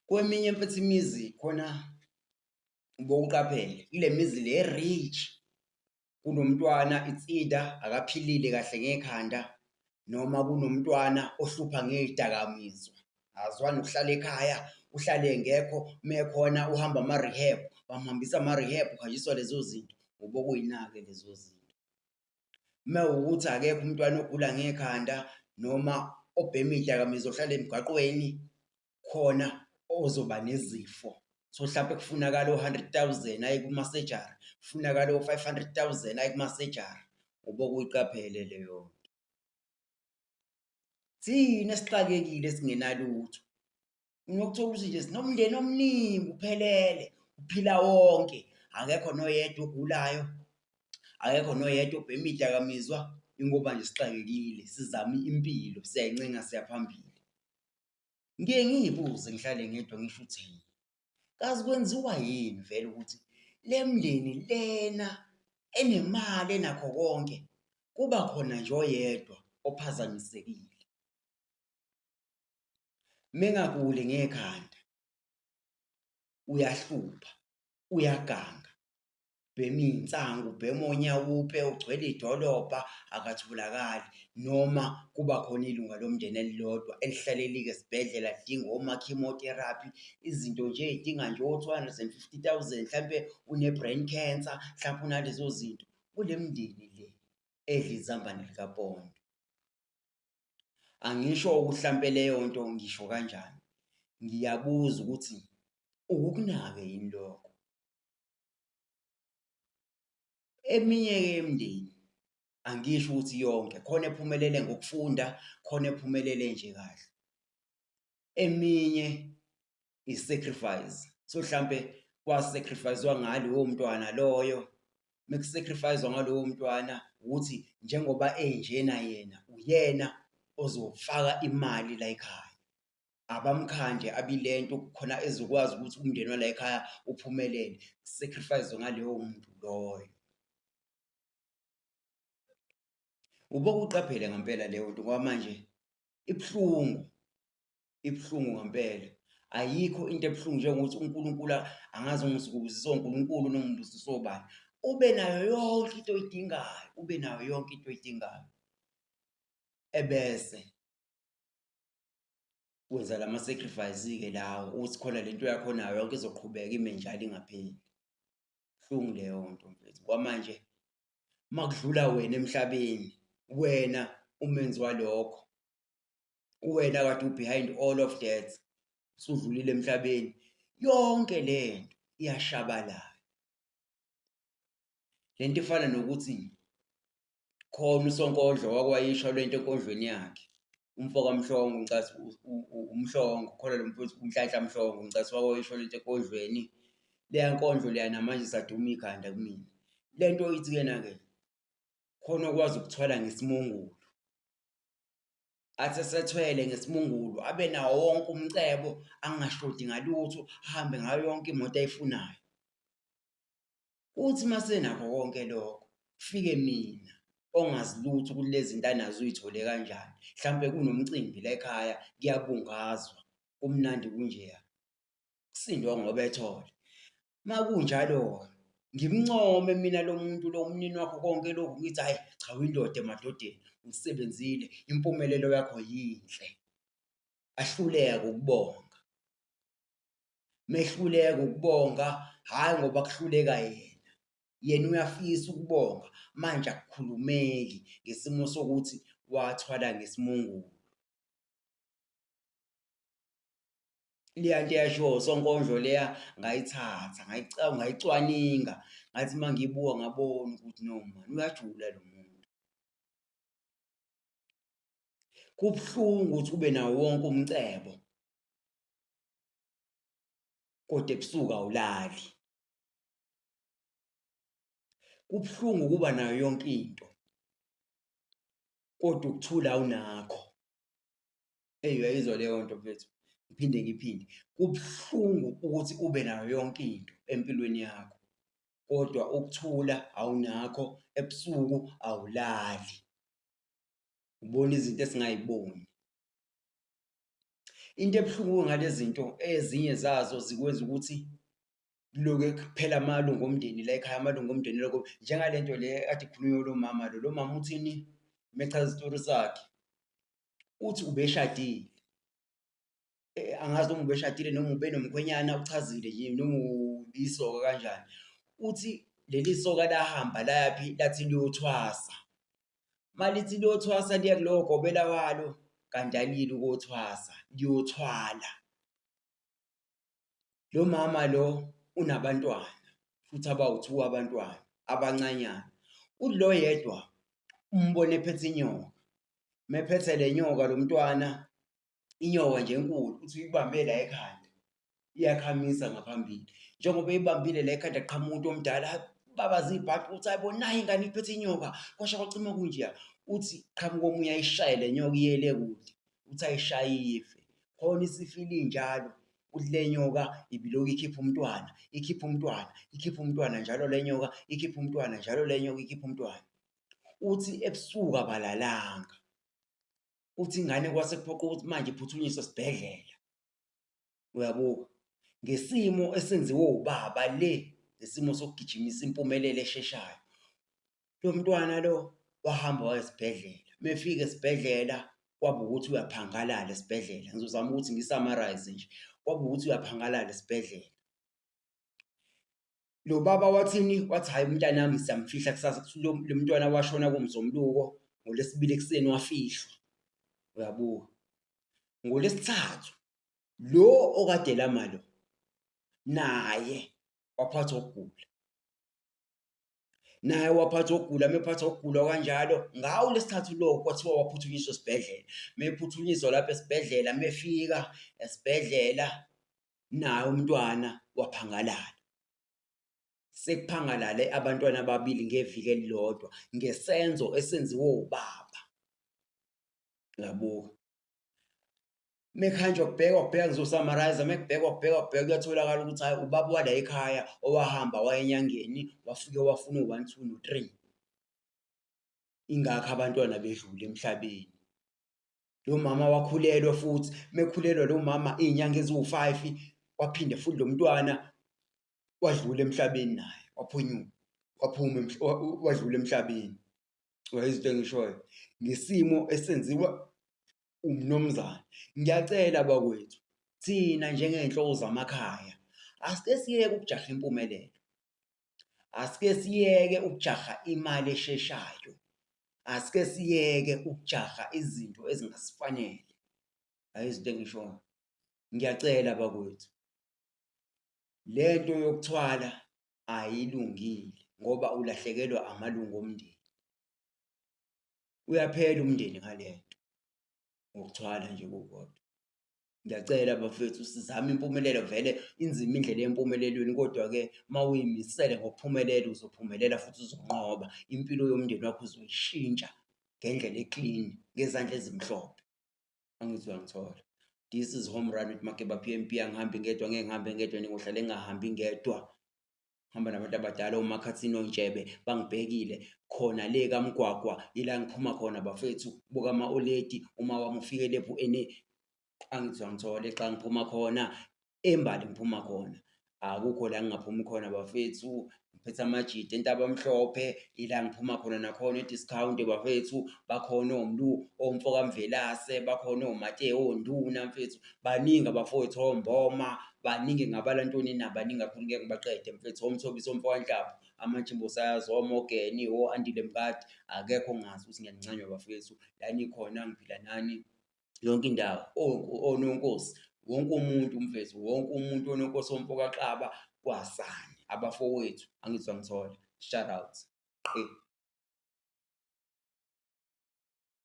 Kweminye mfethu imizi khona bowuqaphele ile mizi le rich kunomntwana it's either akaphilile kahle ngekhanda noma kunomntwana ohlupha ngey'dakamizwa. Azwani ukuhlala ekhaya, uhlale engekho mekhona uhamba ama-rehab, bamhambisa ama-rehab kuhanjiswa lezo zinto, ubokuyina-ke lezo zinto. Mewukuthi akekho umntwana ogula ngekhanda noma obhema iy'dakamizwa ohlala emgwaqweni, khona ozoba nezifo. So hlampe kufunakala o-100,000 aye kumasejari, kufunakala o-500,000 aye kumasejari, ubokuyiqaphele leyo nto. Thina esixakekile esingenalutho, unokuthola ukuthi nje sinomndeni omningi uphelele, uphila wonke, akekho noyedwa ogulayo, akekho noyedwa obhema iy'dakamizwa, ingoba nje sixakekile, sizama impilo, siyayincenga siya phambili. Ngiye ngiy'buze ngihlale ngedwa ngisho ukuthi hheyi, kazi kwenziwa yini vele ukuthi le mindeni lena enemali enakho konke, kuba khona nje oyedwa ophazamisekile. Mengaguli ngekhanda, uyahlupha, uyaganga, ubhema iy'nsangu, ubhema onyawupe, ugcwele idolobha, akatholakali. Noma kuba khona ilunga lomndeni elilodwa elihlale like esibhedlela lidinga oma-chemotherapy, izinto nje ey'dinga nje o-250,000, hlampe une-brain cancer, hlampe unalezo zinto. Kule mindeni le edla izambane likapondo. Angisho ukuthi hlampe leyo nto ngisho kanjani, ngiyabuza ukuthi ukukunaka yini lokho? Eminye-ke yemindeni, angisho ukuthi yonke, khona ephumelele ngokufunda, khona ephumelele nje kahle. Eminye i-sacrifice. So hlampe kwa-sacrifice-zwa ngalowo mntwana loyo, meku-sacrifice-zwa ngalowo mntwana ukuthi njengoba enjena yena, uyena ozofaka imali la ekhaya. Abamkhande abile nto khona ezokwazi ukuthi umndeni wala ekhaya uphumelele, ku-sacrifice-zwe ngaloyo muntu loyo. Ubokuyiqaphela ngempela leyo nto ngoba manje ibuhlungu, ibuhlungu ngempela. Ayikho into ebuhlungu njengokuthi uNkulunkulu angazi ungizibuzise oNkulunkulu noma ungibuzise obani, ube nayo yonke into oyidingayo, ube nayo yonke into oyidingayo, ebese wenza lama-sacrifice-ke lawo ukuthi khona lento yakho onayo yonke izoqhubeka ime njalo ingapheli. Buhlungu leyo nto mfethu ngoba manje makudlula wena emhlabeni, wena umenzi walokho, uwena kade u-behind all of that, usudlulile emhlabeni, yonke lento iyashabalala. Lento ifana nokuthi khona usonkondlo owake wayisho lento enkondlweni yakhe, umfo kaMhlongo ngicathi uMhlongo, khona lo mfowethu uNhlanhla Mhlongo, ngicathi wake wayisho lento enkondlweni. Leya nkondlo leya namanje isaduma ikhanda kumina. Le nto ithi-kena-ke, khona okwazi ukuthwala ngesimungulu, athi esethwele ngesimungulu abe nawo wonke umcebo, angashodi ngalutho, ahambe ngayo yonke imoto ayifunayo. Uthi masenakho konke lokho, kufike mina ongazi lutho ukuthi lezi zinto anazo uy'thole kanjani. Hlampe kunomcimbi la ekhaya, kuyabungazwa, kumnandi kunjeya, kusindwa ngoba ethole. Makunjalo-ke, ngimncome mina lo muntu lo, umnini wakho konke lokhu, ngithi hhayi cha uyindoda emadodeni, usebenzile, impumelelo yakho yinhle. Ahluleke ukubonga. Mehluleka ukubonga, hhayi ngoba kuhluleka yena, yena uyafisa ukubonga, manje akukhulumeki ngesimo sokuthi wathwala ngesimungulu. Leya nto eyashiwo uSonkondlo leya ngayithatha, ngayicwaninga, ngathi uma ngiyibuka ngabona ukuthi no man, uyajula lo muntu. Kubuhlungu ukuthi ube nawo wonke umcebo, kodwa ebusuku awulali. Kubuhlungu ukuba nayo yonke into, kodwa ukuthula awunakho. Eyi uyayizwa leyo nto mfethu, ngiphinde ngiphinde, kubuhlungu ukuthi ube nayo yonke into empilweni yakho, kodwa ukuthula awunakho, ebusuku awulali, ubona izinto esingayiboni. Into ebuhlungu ngalezi zinto ezinye zazo zikwenza ukuthi kuloke kuphela amalunga omndeni la ekhaya, amalunga omndeni lokho njengale nto le kade ikhulunywa lo mama lo. Lo mama uthini mechaza isitori sakhe? Uthi ubeshadile. Angazi noma ubeshadile noma ube nomkhwenyana uchazile nje noma isoka kanjani. Uthi leli soka lahamba layaphi lathi liyothwasa. Malithi liyothwasa liya kulowo gobela walo kanti alili ukuyothwasa liyothwala. Lo mama lo unabantwana futhi abawu-2 abantwana abancanyana. Uthi lo yedwa umbone ephethe inyoka. Mephethe le nyoka lo mntwana, inyoka nje enkulu uthi uyibambe la ekhanda iyakhamisa ngaphambili. Njengoba eyibambile la ekhanda kuqhamuka umuntu omdala babaza ibhaqi uthi hayibo nayi ingane iphethe inyoka kwasha kwacima kunjeya. Uthi qhamuka omunye ayishaye le nyoka iyele kude. Uthi ayishaye ife. Khona isifile injalo. Uthi le nyoka ibilokhu ikhipha umntwana, ikhipha umntwana, ikhipha umntwana njalo le nyoka, ikhipha umntwana njalo le nyoka, ikhipha umntwana. Uthi ebusuku abalalanga. Uthi ingane kwase kuphoqa ukuthi manje iphuthunyiswe esibhedlela. Uyabuka? Ngesimo esenziwe ubaba le, ngesimo sokugijimisa impumelelo esheshayo. Lo mntwana lo wahamba waya esibhedlela. Mefika esibhedlela kwaba ukuthi uyaphangalala esibhedlela. Ngizozama ukuthi ngi-summarize nje. Kwaba ukuthi uyaphangalala esibhedlela. Lo baba wathini? Wathi hayi umntanami siyamfihla kusasa. Lo mntwana washona kuMzomluko ngoLwesibili ekuseni wafihlwa. Uyabuka? ngoLwesithathu lo okade lama lo naye waphathwa ukugula. Naye waphathwa ukugula, mephathwa ukugula kanjalo ngawo lwesithathu lo kwathiwa waphuthunyiswa esibhedlela. Mephuthunyiswa lapha esibhedlela, mefika esibhedlela naye umntwana waphangalala. Sekuphangalale abantwana ababili ngeviki elilodwa ngesenzo esenziwe ubaba. Uyabuka? Mekhanjwa kubhekwa ngizosummarize, mekubhekwa kuyatholakala ukuthi hayi ubaba wala ekhaya owahamba waya enyangeni wafike wafuna u-1, 2 no-3. Ingakho abantwana bedlule emhlabeni. Lo mama wakhulelwa futhi, mekhulelwa lo mama izinyanga eziwu-5 waphinde futhi lo mntwana wadlula emhlabeni naye, waphuma wadlula emhlabeni. Uyayizwa into engishoyo? Ngesimo esenziwa umnumzane. Ngiyacela bakwethu, thina njengey'nhloko zamakhaya, asike siyeke ukujaha impumelelo. Asike siyeke ukujaha imali esheshayo. Asike siyeke ukujaha izinto ezingasifanele. Uyayizwa into engishoyo? Ngiyacela bakwethu. Le nto yokuthwala ayilungile ngoba ulahlekelwa amalunga omndeni. Uyaphela umndeni ngale nto ngokuthwala nje kukodwa. Ngiyacela bafethu sizame impumelelo, vele inzima indlela yempumelelweni kodwa-ke uma uy'misele ngokuphumelela uzophumelela futhi uzonqoba. Impilo yomndeni wakho uzoyishintsha ngendlela e-clean, ngezandla ezimhlophe. Angithi uyangithola? This is Home Run with Makeba PMP. Angihambi ngedwa, ngeke ngihambe ngedwa, ngingohlale ngingahambi ngedwa. Hamba nabantu abadala, oMakhathini, oNtshebe bangibhekile khona le kaMgwagwa ila ngiphuma khona bafethu, buka ama-Oledi uma wami ufike lepho angithi uyangithola xa ngiphuma khona eMbali ngiphuma khona. Akukho la ngingaphumi khona bafethu. Ngiphethe amajidi eNtabamhlophe ila ngiphuma khona nakhona e-Discount bafethu. Bakhona oMlu, oMfoka Mvelase, bakhona oMateo, oNduna mfethu. Baningi abafowethu, oMboma, baningi ngabala ntoni na, baningi kakhulu ngeke ngibaqede mfethu. oMthobisi, oMfoka Nhlapo, amaJimbo Sayazi, oMogeni, o-Andile Mkadi, akekho ongazi ukuthi ngiyancanywa bafethu. La nikhona ngiphila nani yonke indawo. Ononkosi, wonke umuntu mfethu, wonke umuntu ononkosi, oMfoka Xaba, kwaSani, abafowethu, angithi uyangithola. Shout out.